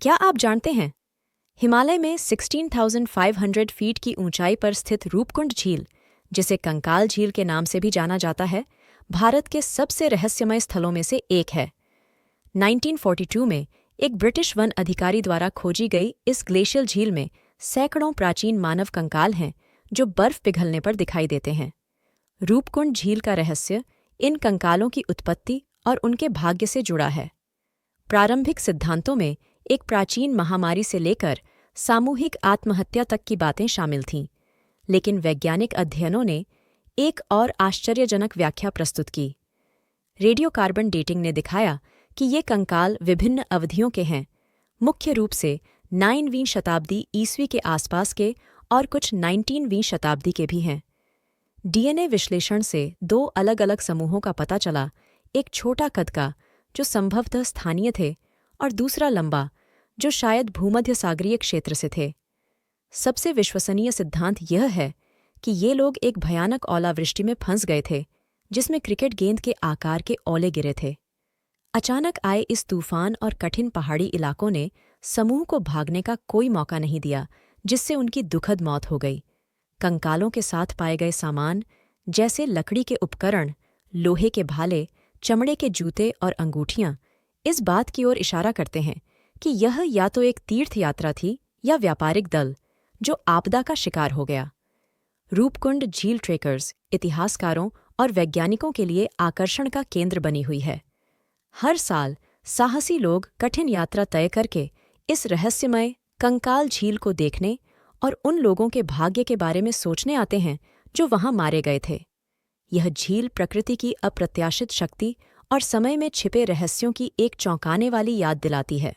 क्या आप जानते हैं हिमालय में 16,500 फीट की ऊंचाई पर स्थित रूपकुंड झील, जिसे कंकाल झील के नाम से भी जाना जाता है, भारत के सबसे रहस्यमय स्थलों में से एक है। 1942 में एक ब्रिटिश वन अधिकारी द्वारा खोजी गई इस ग्लेशियल झील में सैकड़ों प्राचीन मानव कंकाल हैं जो बर्फ पिघलने पर दिखाई देते हैं। रूपकुंड झील का रहस्य इन कंकालों की उत्पत्ति और उनके भाग्य से जुड़ा है। प्रारंभिक सिद्धांतों में एक प्राचीन महामारी से लेकर सामूहिक आत्महत्या तक की बातें शामिल थीं, लेकिन वैज्ञानिक अध्ययनों ने एक और आश्चर्यजनक व्याख्या प्रस्तुत की। रेडियोकार्बन डेटिंग ने दिखाया कि ये कंकाल विभिन्न अवधियों के हैं, मुख्य रूप से 9वीं शताब्दी ईस्वी के आसपास के और कुछ 19वीं शताब्दी के भी हैं। डीएनए विश्लेषण से दो अलग अलग समूहों का पता चला, एक छोटा कद का जो संभवतः स्थानीय थे और दूसरा लंबा जो शायद भूमध्य सागरीय क्षेत्र से थे। सबसे विश्वसनीय सिद्धांत यह है कि ये लोग एक भयानक ओलावृष्टि में फंस गए थे जिसमें क्रिकेट गेंद के आकार के ओले गिरे थे। अचानक आए इस तूफान और कठिन पहाड़ी इलाकों ने समूह को भागने का कोई मौका नहीं दिया, जिससे उनकी दुखद मौत हो गई। कंकालों के साथ पाए गए सामान जैसे लकड़ी के उपकरण, लोहे के भाले, चमड़े के जूते और अंगूठियां इस बात की ओर इशारा करते हैं कि यह या तो एक तीर्थ यात्रा थी या व्यापारिक दल जो आपदा का शिकार हो गया। रूपकुंड झील ट्रेकर्स इतिहासकारों और वैज्ञानिकों के लिए आकर्षण का केंद्र बनी हुई है। हर साल साहसी लोग कठिन यात्रा तय करके इस रहस्यमय कंकाल झील को देखने और उन लोगों के भाग्य के बारे में सोचने आते हैं जो वहां मारे गए थे। यह झील प्रकृति की अप्रत्याशित शक्ति और समय में छिपे रहस्यों की एक चौंकाने वाली याद दिलाती है।